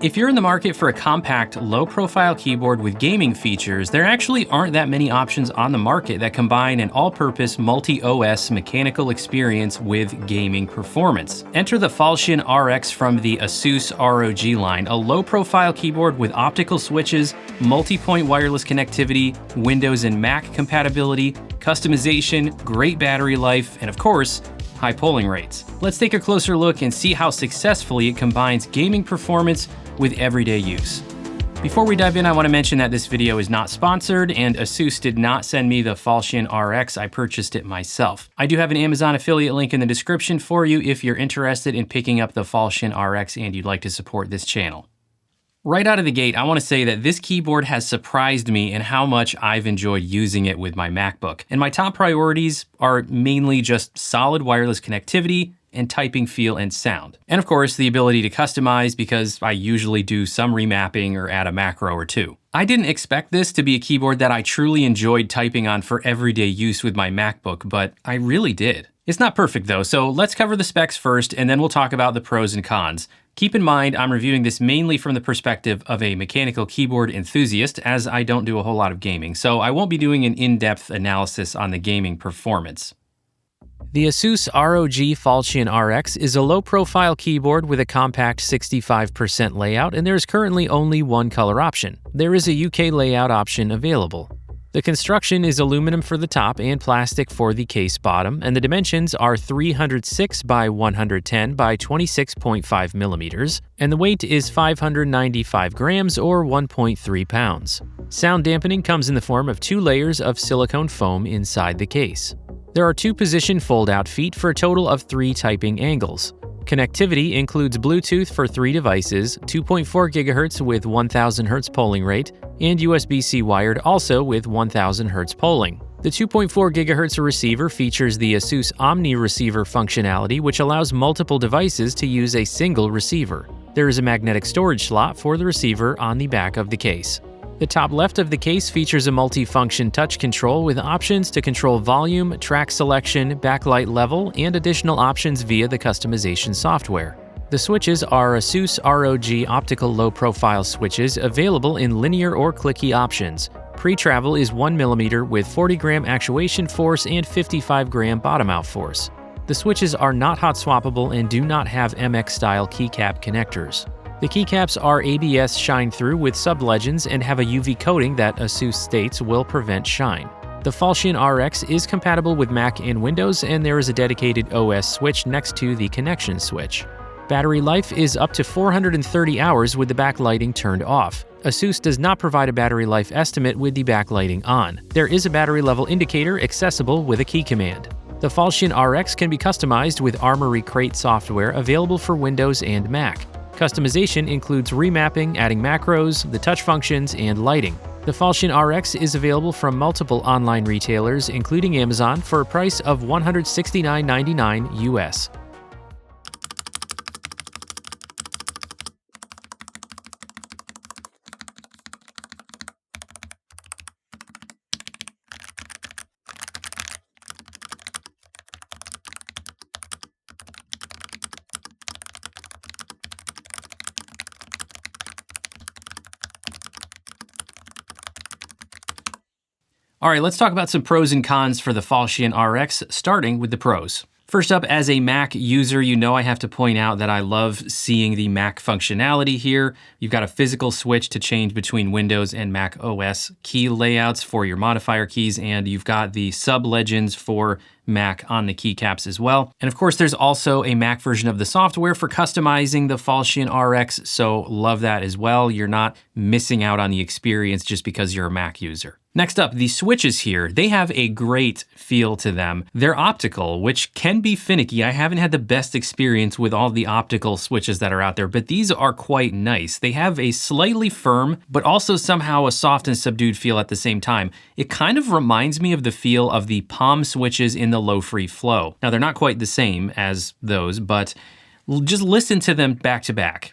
If you're in the market for a compact, low-profile keyboard with gaming features, there actually aren't that many options on the market that combine an all-purpose multi-OS mechanical experience with gaming performance. Enter the Falchion RX from the ASUS ROG line, a low-profile keyboard with optical switches, multi-point wireless connectivity, Windows and Mac compatibility, customization, great battery life, and of course, high polling rates. Let's take a closer look and see how successfully it combines gaming performance with everyday use. Before we dive in, I want to mention that this video is not sponsored and ASUS did not send me the Falchion RX, I purchased it myself. I do have an Amazon affiliate link in the description for you if you're interested in picking up the Falchion RX and you'd like to support this channel. Right out of the gate, I want to say that this keyboard has surprised me in how much I've enjoyed using it with my MacBook. And my top priorities are mainly just solid wireless connectivity and typing feel and sound. And of course, the ability to customize because I usually do some remapping or add a macro or two. I didn't expect this to be a keyboard that I truly enjoyed typing on for everyday use with my MacBook, but I really did. It's not perfect though, so let's cover the specs first and then we'll talk about the pros and cons. Keep in mind, I'm reviewing this mainly from the perspective of a mechanical keyboard enthusiast, as I don't do a whole lot of gaming, so I won't be doing an in-depth analysis on the gaming performance. The ASUS ROG Falchion RX is a low-profile keyboard with a compact 65% layout, and there is currently only one color option. There is a UK layout option available. The construction is aluminum for the top and plastic for the case bottom, and the dimensions are 306 by 110 by 26.5 millimeters, and the weight is 595 grams or 1.3 pounds. Sound dampening comes in the form of 2 layers of silicone foam inside the case. There are 2 position fold-out feet for a total of 3 typing angles. Connectivity includes Bluetooth for 3 devices, 2.4 GHz with 1000 Hz polling rate, and USB-C wired also with 1000 Hz polling. The 2.4 GHz receiver features the ASUS Omni receiver functionality, which allows multiple devices to use a single receiver. There is a magnetic storage slot for the receiver on the back of the case. The top left of the case features a multi-function touch control with options to control volume, track selection, backlight level, and additional options via the customization software. The switches are ASUS ROG optical low-profile switches available in linear or clicky options. Pre-travel is 1mm with 40-gram actuation force and 55-gram bottom-out force. The switches are not hot swappable and do not have MX-style keycap connectors. The keycaps are ABS shine-through with sub-legends and have a UV coating that ASUS states will prevent shine. The Falchion RX is compatible with Mac and Windows, and there is a dedicated OS switch next to the connection switch. Battery life is up to 430 hours with the backlighting turned off. ASUS does not provide a battery life estimate with the backlighting on. There is a battery level indicator accessible with a key command. The Falchion RX can be customized with Armory Crate software available for Windows and Mac. Customization includes remapping, adding macros, the touch functions, and lighting. The Falchion RX is available from multiple online retailers, including Amazon, for a price of $169.99 US. All right, let's talk about some pros and cons for the Falchion RX, starting with the pros. First up, as a Mac user, you know I have to point out that I love seeing the Mac functionality here. You've got a physical switch to change between Windows and Mac OS key layouts for your modifier keys, and you've got the sub-legends for Mac on the keycaps as well. And of course, there's also a Mac version of the software for customizing the Falchion RX, so love that as well. You're not missing out on the experience just because you're a Mac user. Next up, the switches here, they have a great feel to them. They're optical, which can be finicky. I haven't had the best experience with all the optical switches that are out there, but these are quite nice. They have a slightly firm, but also somehow a soft and subdued feel at the same time. It kind of reminds me of the feel of the palm switches in the low-free flow. Now, they're not quite the same as those, but just listen to them back to back.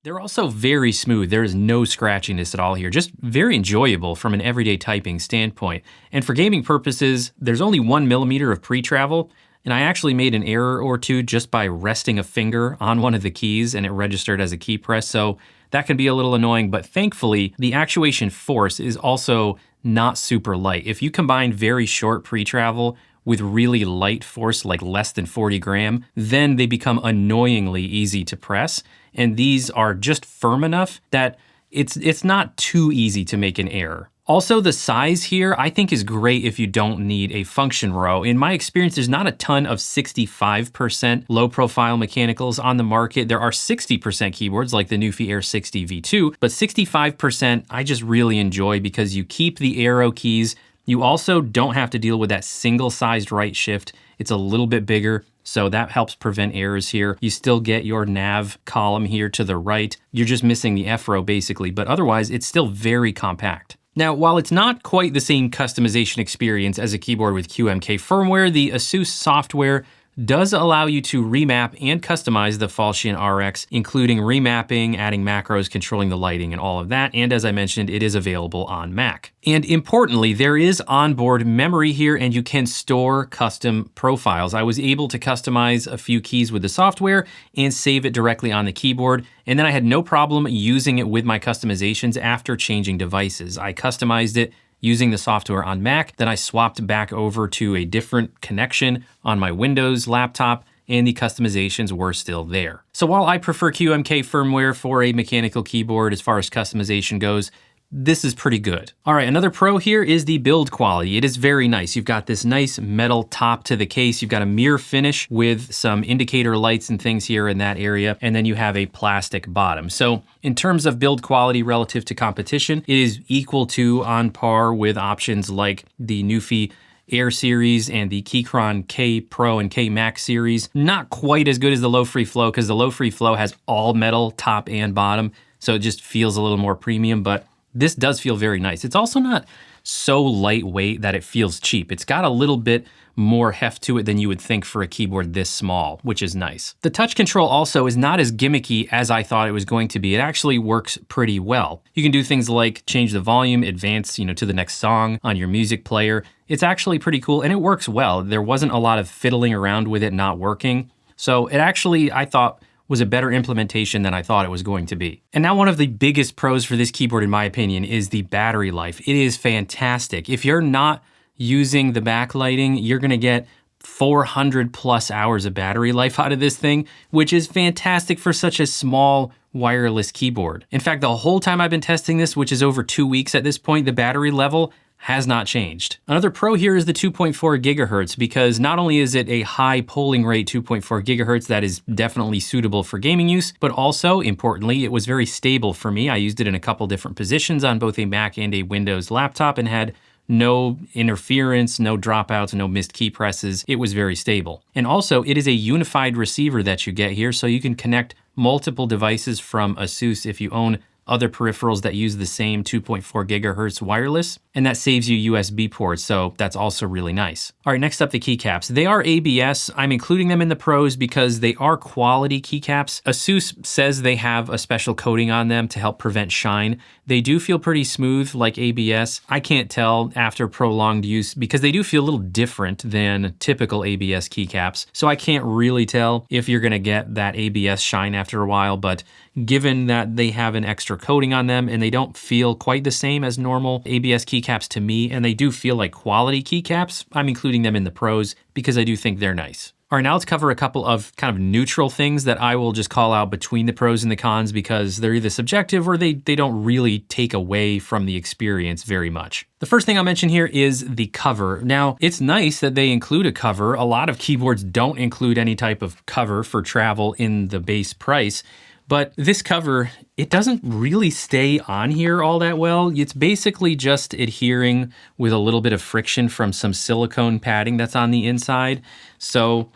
They're also very smooth. There is no scratchiness at all here. Just very enjoyable from an everyday typing standpoint. And for gaming purposes, there's only 1 millimeter of pre-travel. And I actually made an error or two just by resting a finger on one of the keys and it registered as a key press. So that can be a little annoying, but thankfully the actuation force is also not super light. If you combine very short pre-travel with really light force, like less than 40 gram, then they become annoyingly easy to press. And these are just firm enough that it's not too easy to make an error. Also, the size here I think is great if you don't need a function row. In my experience, there's not a ton of 65% low profile mechanicals on the market. There are 60% keyboards like the Newfie Air 60 V2, but 65% I just really enjoy because you keep the arrow keys. You also don't have to deal with that single-sized right shift. It's a little bit bigger, so that helps prevent errors here. You still get your nav column here to the right. You're just missing the F row basically, but otherwise it's still very compact. Now, while it's not quite the same customization experience as a keyboard with QMK firmware, the ASUS software does allow you to remap and customize the Falchion RX, including remapping, adding macros, controlling the lighting, and all of that. And as I mentioned, it is available on Mac. And importantly, there is onboard memory here and you can store custom profiles. I was able to customize a few keys with the software and save it directly on the keyboard. And then I had no problem using it with my customizations after changing devices. I customized it using the software on Mac, then I swapped back over to a different connection on my Windows laptop, and the customizations were still there. So while I prefer QMK firmware for a mechanical keyboard as far as customization goes, this is pretty good. All right, another pro here is the build quality. It is very nice. You've got this nice metal top to the case. You've got a mirror finish with some indicator lights and things here in that area. And then you have a plastic bottom. So in terms of build quality relative to competition, it is equal to on par with options like the Newfie Air series and the Keychron K Pro and K Max series. Not quite as good as the low free flow because the low free flow has all metal top and bottom. So it just feels a little more premium, but this does feel very nice. It's also not so lightweight that it feels cheap. It's got a little bit more heft to it than you would think for a keyboard this small, which is nice. The touch control also is not as gimmicky as I thought it was going to be. It actually works pretty well. You can do things like change the volume, advance, to the next song on your music player. It's actually pretty cool and it works well. There wasn't a lot of fiddling around with it not working. So it actually, I thought, was a better implementation than I thought it was going to be. And now one of the biggest pros for this keyboard, in my opinion, is the battery life. It is fantastic. If you're not using the backlighting, you're gonna get 400 plus hours of battery life out of this thing, which is fantastic for such a small wireless keyboard. In fact, the whole time I've been testing this, which is over 2 weeks at this point, the battery level has not changed. Another pro here is the 2.4 gigahertz because not only is it a high polling rate 2.4 gigahertz that is definitely suitable for gaming use, but also importantly, it was very stable for me. I used it in a couple different positions on both a Mac and a Windows laptop and had no interference, no dropouts, no missed key presses. It was very stable. And also it is a unified receiver that you get here so you can connect multiple devices from ASUS if you own other peripherals that use the same 2.4 gigahertz wireless, and that saves you USB ports, so that's also really nice. All right, next up, the keycaps. They are ABS. I'm including them in the pros because they are quality keycaps. ASUS says they have a special coating on them to help prevent shine. They do feel pretty smooth like ABS. I can't tell after prolonged use because they do feel a little different than typical ABS keycaps, so I can't really tell if you're gonna get that ABS shine after a while, but given that they have an extra coating on them and they don't feel quite the same as normal ABS keycaps to me, and they do feel like quality keycaps, I'm including them in the pros because I do think they're nice. All right, now let's cover a couple of kind of neutral things that I will just call out between the pros and the cons because they're either subjective or they don't really take away from the experience very much. The first thing I'll mention here is the cover. Now, it's nice that they include a cover. A lot of keyboards don't include any type of cover for travel in the base price. But this cover, it doesn't really stay on here all that well. It's basically just adhering with a little bit of friction from some silicone padding that's on the inside. So,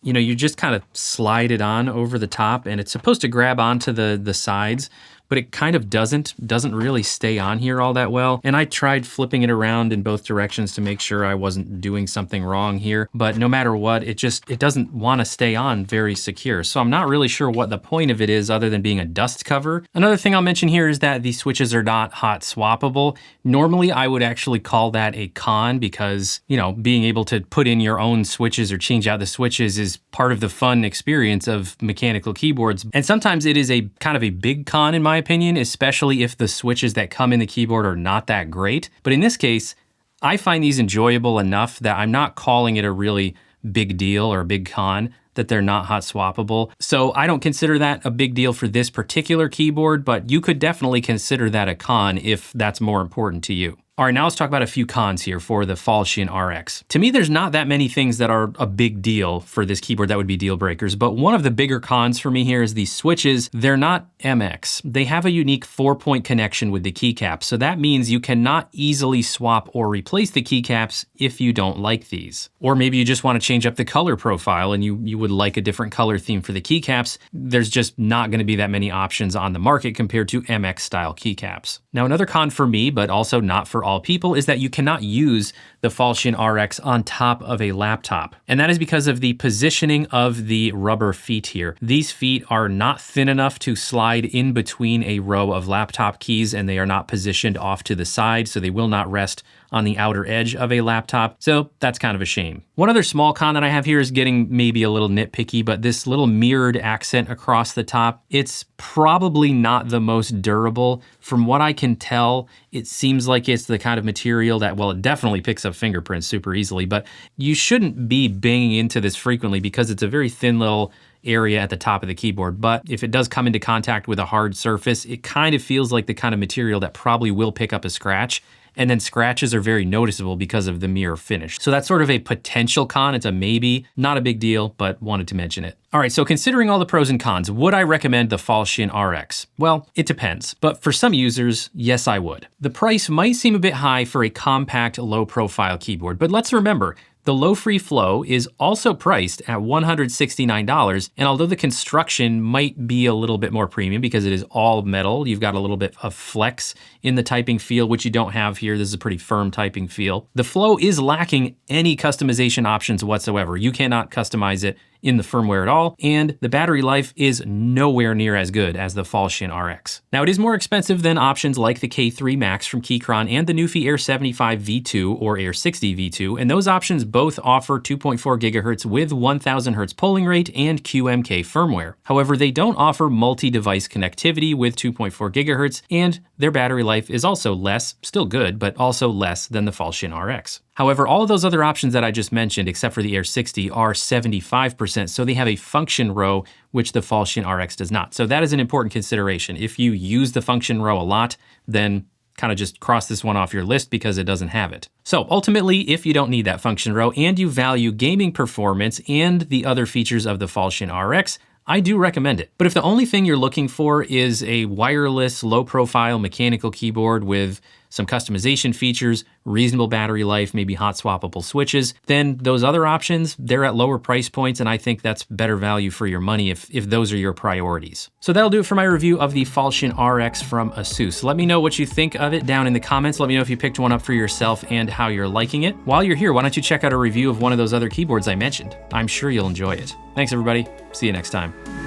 you just kind of slide it on over the top and it's supposed to grab onto the sides, but it kind of doesn't really stay on here all that well. And I tried flipping it around in both directions to make sure I wasn't doing something wrong here, but no matter what, it doesn't want to stay on very secure. So I'm not really sure what the point of it is other than being a dust cover. Another thing I'll mention here is that the switches are not hot swappable. Normally I would actually call that a con because, you know, being able to put in your own switches or change out the switches is part of the fun experience of mechanical keyboards. And sometimes it is a kind of a big con in my opinion, especially if the switches that come in the keyboard are not that great. But in this case, I find these enjoyable enough that I'm not calling it a really big deal or a big con that they're not hot swappable. So I don't consider that a big deal for this particular keyboard, but you could definitely consider that a con if that's more important to you. All right, now let's talk about a few cons here for the Falchion RX. To me, there's not that many things that are a big deal for this keyboard that would be deal breakers, but one of the bigger cons for me here is these switches. They're not MX. They have a unique 4-point connection with the keycaps, so that means you cannot easily swap or replace the keycaps if you don't like these. Or maybe you just want to change up the color profile and you would like a different color theme for the keycaps. There's just not going to be that many options on the market compared to MX style keycaps. Now, another con for me, but also not for all people, is that you cannot use the Falchion RX on top of a laptop. And that is because of the positioning of the rubber feet here. These feet are not thin enough to slide in between a row of laptop keys, and they are not positioned off to the side, so they will not rest on the outer edge of a laptop. So that's kind of a shame. One other small con that I have here is getting maybe a little nitpicky, but this little mirrored accent across the top, it's probably not the most durable. From what I can tell, it seems like it's the kind of material that, well, it definitely picks up fingerprints super easily, but you shouldn't be banging into this frequently because it's a very thin little area at the top of the keyboard. But if it does come into contact with a hard surface, it kind of feels like the kind of material that probably will pick up a scratch. And then scratches are very noticeable because of the mirror finish. So that's sort of a potential con. It's a maybe, not a big deal, but wanted to mention it. All right, so considering all the pros and cons, would I recommend the Falchion RX? Well, it depends, but for some users, yes, I would. The price might seem a bit high for a compact, low-profile keyboard, but let's remember, the low free flow is also priced at $169, and although the construction might be a little bit more premium because it is all metal, you've got a little bit of flex in the typing feel, which you don't have here. This is a pretty firm typing feel. The flow is lacking any customization options whatsoever. You cannot customize it in the firmware at all, and the battery life is nowhere near as good as the Falchion RX. Now, it is more expensive than options like the K3 Max from Keychron and the Newfie Air 75 V2 or Air 60 V2, and those options both offer 2.4 gigahertz with 1000 hertz polling rate and QMK firmware. However, they don't offer multi-device connectivity with 2.4 gigahertz, and their battery life is also less, still good, but also less than the Falchion RX. However, all of those other options that I just mentioned, except for the Air 60, are 75%, so they have a function row, which the Falchion RX does not. So that is an important consideration. If you use the function row a lot, then kind of just cross this one off your list because it doesn't have it. So ultimately, if you don't need that function row and you value gaming performance and the other features of the Falchion RX, I do recommend it. But if the only thing you're looking for is a wireless, low-profile mechanical keyboard with some customization features, reasonable battery life, maybe hot swappable switches, then those other options, they're at lower price points, and I think that's better value for your money if those are your priorities. So that'll do it for my review of the Falchion RX from ASUS. Let me know what you think of it down in the comments. Let me know if you picked one up for yourself and how you're liking it. While you're here, why don't you check out a review of one of those other keyboards I mentioned? I'm sure you'll enjoy it. Thanks, everybody. See you next time.